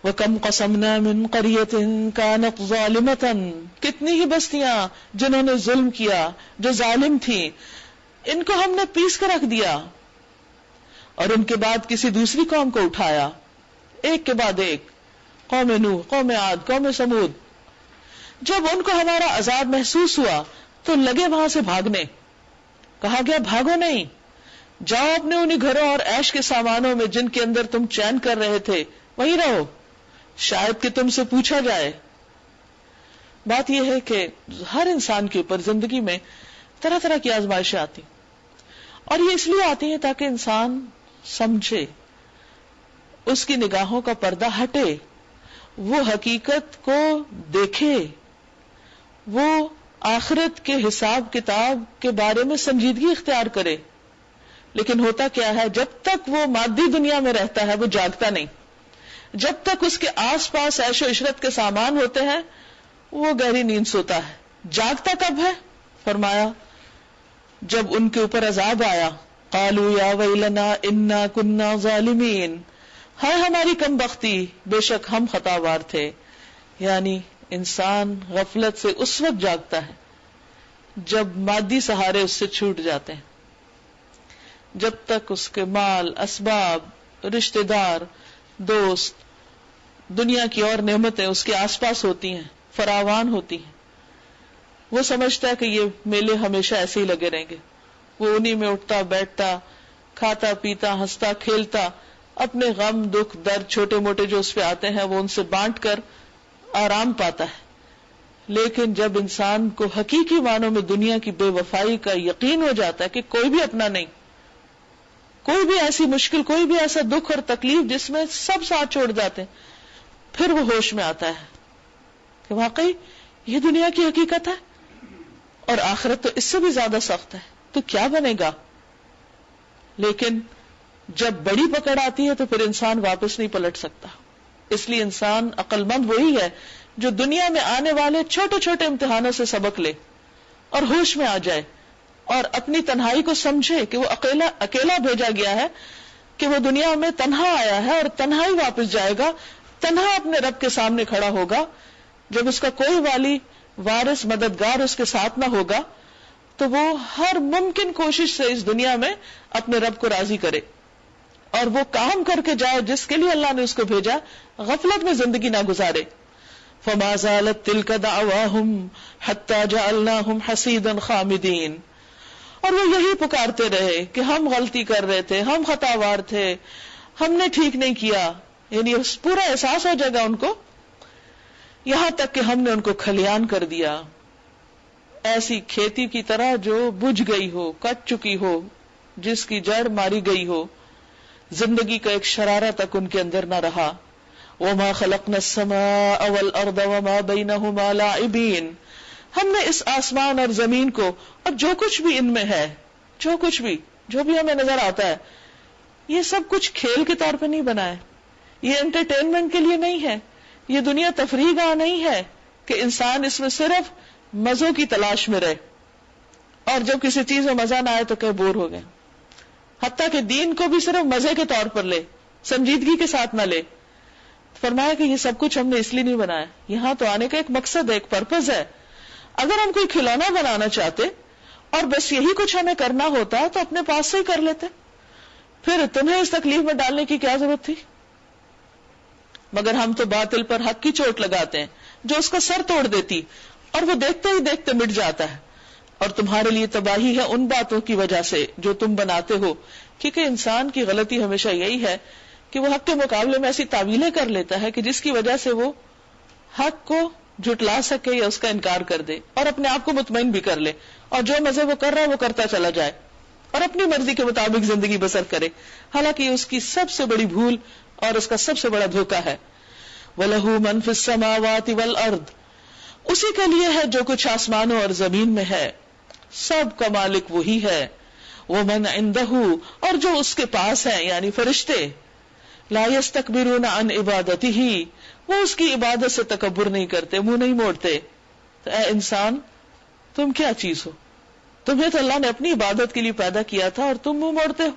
وَكَمْ قَصَمْنَا مِنْ قَرْيَةٍ كَانَتْ ظَالِمَةً، کتنی ہی بستیاں جنہوں نے ظلم کیا، جو ظالم تھیں، ان کو ہم نے پیس کر رکھ دیا، اور ان کے بعد کسی دوسری قوم کو اٹھایا، ایک کے بعد ایک، قوم نوح، قوم عاد، قوم سمود. جب ان کو ہمارا عذاب محسوس ہوا تو لگے وہاں سے بھاگنے. کہا گیا بھاگو نہیں، جاؤ اپنے انہی گھروں اور عیش کے سامانوں میں جن کے اندر تم چین کر رہے تھے وہیں رہو، شاید کہ تم سے پوچھا جائے. بات یہ ہے کہ ہر انسان کے اوپر زندگی میں طرح طرح کی آزمائشیں آتی، اور یہ اس لیے آتی ہیں تاکہ انسان سمجھے، اس کی نگاہوں کا پردہ ہٹے، وہ حقیقت کو دیکھے، وہ آخرت کے حساب کتاب کے بارے میں سنجیدگی اختیار کرے. لیکن ہوتا کیا ہے، جب تک وہ مادی دنیا میں رہتا ہے وہ جاگتا نہیں. جب تک اس کے آس پاس عیش و عشرت کے سامان ہوتے ہیں وہ گہری نیند سوتا ہے. جاگتا کب ہے؟ فرمایا جب ان کے اوپر عذاب آیا، قالوا یا ویلنا انا کنا ظالمین، ہائے ہماری کم بختی، بے شک ہم خطاوار تھے. یعنی انسان غفلت سے اس وقت جاگتا ہے جب مادی سہارے اس سے چھوٹ جاتے ہیں. جب تک اس کے مال، اسباب، رشتہ دار، دوست، دنیا کی اور نعمتیں اس کے آس پاس ہوتی ہیں، فراوان ہوتی ہیں، وہ سمجھتا ہے کہ یہ میلے ہمیشہ ایسے ہی لگے رہیں گے. وہ انہی میں اٹھتا بیٹھتا، کھاتا پیتا، ہنستا کھیلتا، اپنے غم دکھ درد چھوٹے موٹے جو اس پہ آتے ہیں وہ ان سے بانٹ کر آرام پاتا ہے. لیکن جب انسان کو حقیقی معنوں میں دنیا کی بے وفائی کا یقین ہو جاتا ہے کہ کوئی بھی اپنا نہیں، کوئی بھی ایسی مشکل، کوئی بھی ایسا دکھ اور تکلیف جس میں سب ساتھ چھوڑ جاتے ہیں، پھر وہ ہوش میں آتا ہے کہ واقعی یہ دنیا کی حقیقت ہے اور آخرت تو اس سے بھی زیادہ سخت ہے، تو کیا بنے گا. لیکن جب بڑی پکڑ آتی ہے تو پھر انسان واپس نہیں پلٹ سکتا. اس لیے انسان عقل مند وہی ہے جو دنیا میں آنے والے چھوٹے چھوٹے امتحانوں سے سبق لے اور ہوش میں آ جائے اور اپنی تنہائی کو سمجھے کہ وہ اکیلا بھیجا گیا ہے، کہ وہ دنیا میں تنہا آیا ہے اور تنہا ہی واپس جائے گا، تنہا اپنے رب کے سامنے کھڑا ہوگا. جب اس کا کوئی والی، وارث، مددگار اس کے ساتھ نہ ہوگا تو وہ ہر ممکن کوشش سے اس دنیا میں اپنے رب کو راضی کرے اور وہ کام کر کے جائے جس کے لیے اللہ نے اس کو بھیجا، غفلت میں زندگی نہ گزارے. فما زالت تلک دعواہم حتی جعلناہم حصیدا خامدین، اور وہ یہی پکارتے رہے کہ ہم غلطی کر رہے تھے، ہم خطاوار تھے، ہم نے ٹھیک نہیں کیا. یعنی پورا احساس ہو جائے گا ان کو، یہاں تک کہ ہم نے ان کو کھلیان کر دیا، ایسی کھیتی کی طرح جو بجھ گئی ہو، کٹ چکی ہو، جس کی جڑ ماری گئی ہو، زندگی کا ایک شرارہ تک ان کے اندر نہ رہا. وما خلقنا السماء والارض وما بینہما لاعبین، ہم نے اس آسمان اور زمین کو اور جو کچھ بھی ان میں ہے، جو کچھ بھی جو بھی ہمیں نظر آتا ہے، یہ سب کچھ کھیل کے طور پہ نہیں بنا ہے، یہ انٹرٹینمنٹ کے لیے نہیں ہے، یہ دنیا تفریح گاہ نہیں ہے کہ انسان اس میں صرف مزوں کی تلاش میں رہے اور جب کسی چیز میں مزہ نہ آئے تو کہ بور ہو گئے. حتیٰ کہ دین کو بھی صرف مزے کے طور پر لے، سنجیدگی کے ساتھ نہ لے. فرمایا کہ یہ سب کچھ ہم نے اس لیے نہیں بنایا، یہاں تو آنے کا ایک مقصد ہے، ایک پرپز ہے. اگر ہم کوئی کھلونا بنانا چاہتے اور بس یہی کچھ ہمیں کرنا ہوتا تو اپنے پاس سے ہی کر لیتے، پھر تمہیں اس تکلیف میں ڈالنے کی کیا ضرورت تھی. مگر ہم تو باطل پر حق کی چوٹ لگاتے ہیں جو اس کا سر توڑ دیتی، اور وہ دیکھتے ہی دیکھتے مٹ جاتا ہے. اور تمہارے لیے تباہی ہے ان باتوں کی وجہ سے جو تم بناتے ہو، کیونکہ انسان کی غلطی ہمیشہ یہی ہے کہ وہ حق کے مقابلے میں ایسی تعویلیں کر لیتا ہے کہ جس کی وجہ سے وہ حق کو جھٹلا سکے یا اس کا انکار کر دے اور اپنے آپ کو مطمئن بھی کر لے، اور جو مزے وہ کر رہا ہے وہ کرتا چلا جائے اور اپنی مرضی کے مطابق زندگی بسر کرے، حالانکہ یہ اس کی سب سے بڑی بھول اور اس کا سب سے بڑا دھوکہ ہے. وَلَهُ مَن فِي السَّمَاوَاتِ وَالْأَرْضِ، اسی کے لیے ہے جو کچھ آسمانوں اور زمین میں ہے، سب کا مالک وہی ہے. وَمَنْ عِنْدَهُ، اور جو اس کے پاس ہیں یعنی فرشتے، لا يستكبرون عن عبادته، وہ اس کی عبادت سے تکبر نہیں کرتے، منہ نہیں موڑتے. تو اے انسان تم کیا چیز ہو؟ تمہیں تو اللہ نے اپنی عبادت کے لیے پیدا کیا تھا اور تم منہ موڑتے ہو.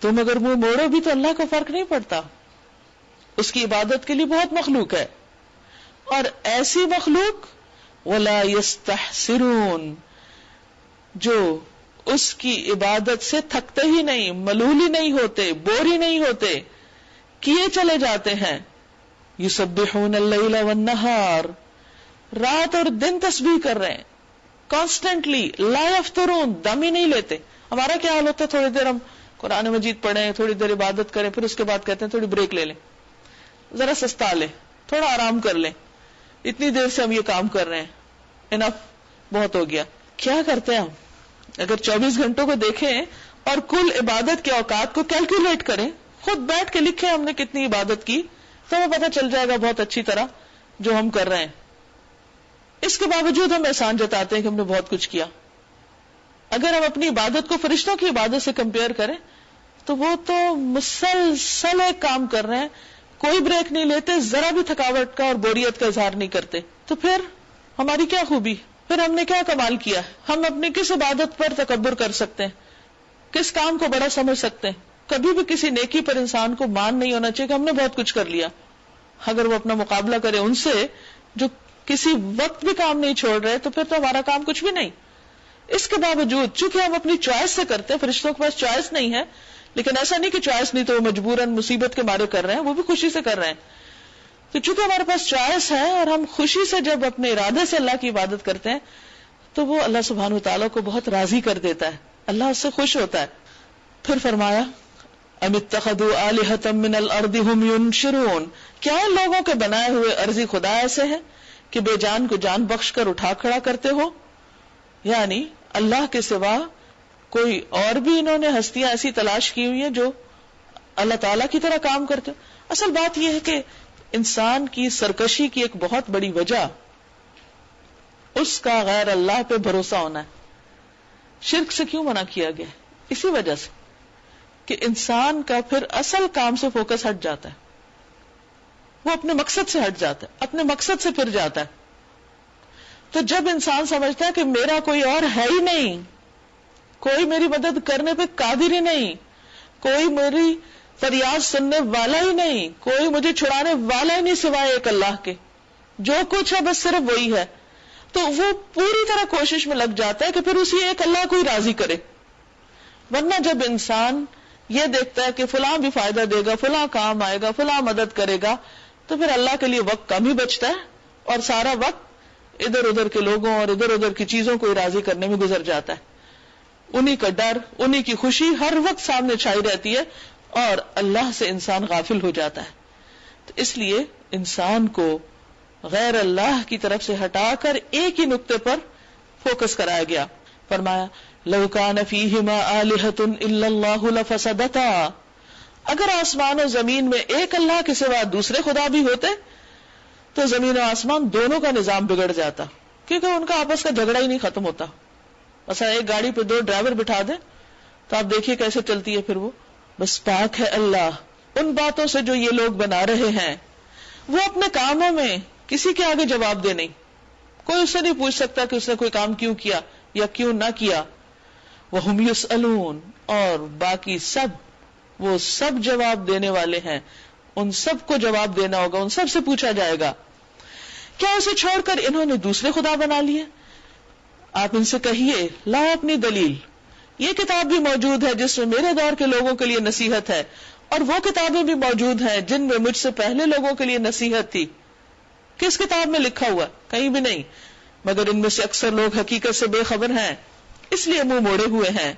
تم اگر منہ موڑو بھی تو اللہ کو فرق نہیں پڑتا. اس کی عبادت کے لیے بہت مخلوق ہے، اور ایسی مخلوق وَلَا يَسْتَحْسِرُونَ جو اس کی عبادت سے تھکتے ہی نہیں، ملول ہی نہیں ہوتے، بور ہی نہیں ہوتے، کیے چلے جاتے ہیں. یسبحون اللیل والنہار، رات اور دن تسبیح کر رہے ہیں کانسٹنٹلی، لا یفترون، دم ہی نہیں لیتے. ہمارا کیا حال ہوتا ہے، تھوڑی دیر ہم قرآن مجید پڑھیں، تھوڑی دیر عبادت کریں، پھر اس کے بعد کہتے ہیں تھوڑی بریک لے لیں، ذرا سستا لیں، تھوڑا آرام کر لیں، اتنی دیر سے ہم یہ کام کر رہے ہیں، انف، بہت ہو گیا. کیا کرتے ہیں ہم؟ اگر 24 گھنٹوں کو دیکھیں اور کل عبادت کے اوقات کو کیلکولیٹ کریں، خود بیٹھ کے لکھیں ہم نے کتنی عبادت کی، تو ہمیں پتہ چل جائے گا بہت اچھی طرح جو ہم کر رہے ہیں. اس کے باوجود ہم احسان جتاتے ہیں کہ ہم نے بہت کچھ کیا. اگر ہم اپنی عبادت کو فرشتوں کی عبادت سے کمپیئر کریں تو وہ تو مسلسل ایک کام کر رہے ہیں، کوئی بریک نہیں لیتے، ذرا بھی تھکاوٹ کا اور بوریت کا اظہار نہیں کرتے. تو پھر ہماری کیا خوبی، پھر ہم نے کیا کمال کیا؟ ہم اپنی کس عبادت پر تکبر کر سکتے ہیں، کس کام کو بڑا سمجھ سکتے ہیں؟ کبھی بھی کسی نیکی پر انسان کو مان نہیں ہونا چاہیے کہ ہم نے بہت کچھ کر لیا. اگر وہ اپنا مقابلہ کرے ان سے جو کسی وقت بھی کام نہیں چھوڑ رہے، تو پھر تو ہمارا کام کچھ بھی نہیں. اس کے باوجود چونکہ ہم اپنی چوائس سے کرتے ہیں، فرشتوں کے پاس چوائس نہیں ہے، لیکن ایسا نہیں کہ چوائس نہیں تو وہ مجبوراً مصیبت کے مارے کر رہے ہیں، وہ بھی خوشی سے کر رہے ہیں. تو چونکہ ہمارے پاس چوائس ہے اور ہم خوشی سے جب اپنے ارادے سے اللہ کی عبادت کرتے ہیں تو وہ اللہ سبحانہ وتعالیٰ کو بہت راضی کر دیتا ہے، اللہ اس سے خوش ہوتا ہے. پھر فرمایا ام اتخذوا آلہۃ من الارض ھم ینشرون، کیا ان لوگوں کے بنائے ہوئے ارضی خدا ایسے ہیں کہ بے جان کو جان بخش کر اٹھا کھڑا کرتے ہو؟ یعنی اللہ کے سوا کوئی اور بھی انہوں نے ہستیاں ایسی تلاش کی ہوئی ہیں جو اللہ تعالیٰ کی طرح کام کرتے ہو. اصل بات یہ ہے کہ انسان کی سرکشی کی ایک بہت بڑی وجہ اس کا غیر اللہ پہ بھروسہ ہونا ہے. شرک سے کیوں منع کیا گیا؟ اسی وجہ سے کہ انسان کا پھر اصل کام سے فوکس ہٹ جاتا ہے، وہ اپنے مقصد سے ہٹ جاتا ہے، اپنے مقصد سے پھر جاتا ہے. تو جب انسان سمجھتا ہے کہ میرا کوئی اور ہے ہی نہیں، کوئی میری مدد کرنے پہ قادر ہی نہیں، کوئی میری فریاد سننے والا ہی نہیں، کوئی مجھے چھڑانے والا ہی نہیں سوائے ایک اللہ کے، جو کچھ ہے بس صرف وہی ہے، تو وہ پوری طرح کوشش میں لگ جاتا ہے کہ پھر اسی ایک اللہ کو ہی راضی کرے. ورنہ جب انسان یہ دیکھتا ہے کہ فلاں بھی فائدہ دے گا، فلاں کام آئے گا، فلاں مدد کرے گا، تو پھر اللہ کے لیے وقت کم ہی بچتا ہے اور سارا وقت ادھر ادھر کے لوگوں اور ادھر ادھر کی چیزوں کو راضی کرنے میں گزر جاتا ہے. انہی کا ڈر، انہی کی خوشی ہر وقت سامنے چھائی رہتی ہے اور اللہ سے انسان غافل ہو جاتا ہے. تو اس لیے انسان کو غیر اللہ کی طرف سے ہٹا کر ایک ہی نقطے پر فوکس کرایا گیا. فرمایا لو کان فیہما آلہۃ الا اللہ لفسدتا، اگر آسمان و زمین میں ایک اللہ کے سوا دوسرے خدا بھی ہوتے تو زمین و آسمان دونوں کا نظام بگڑ جاتا، کیونکہ ان کا آپس کا جھگڑا ہی نہیں ختم ہوتا. مثلا ایک گاڑی پہ 2 ڈرائیور بٹھا دیں تو آپ دیکھیے کیسے چلتی ہے پھر وہ. بس پاک ہے اللہ ان باتوں سے جو یہ لوگ بنا رہے ہیں. وہ اپنے کاموں میں کسی کے آگے جواب دے نہیں، کوئی اس سے نہیں پوچھ سکتا کہ اس نے کوئی کام کیوں کیا یا کیوں نہ کیا. وَهُمْ يُسْأَلُونَ، اور باقی سب وہ سب جواب دینے والے ہیں، ان سب کو جواب دینا ہوگا، ان سب سے پوچھا جائے گا. کیا اسے چھوڑ کر انہوں نے دوسرے خدا بنا لیے؟ آپ ان سے کہیے لاؤ اپنی دلیل. یہ کتاب بھی موجود ہے جس میں میرے دور کے لوگوں کے لیے نصیحت ہے، اور وہ کتابیں بھی موجود ہیں جن میں مجھ سے پہلے لوگوں کے لیے نصیحت تھی. کس کتاب میں لکھا ہوا؟ کہیں بھی نہیں، مگر ان میں سے اکثر لوگ حقیقت سے بے خبر ہیں، اس لیے منہ موڑے ہوئے ہیں.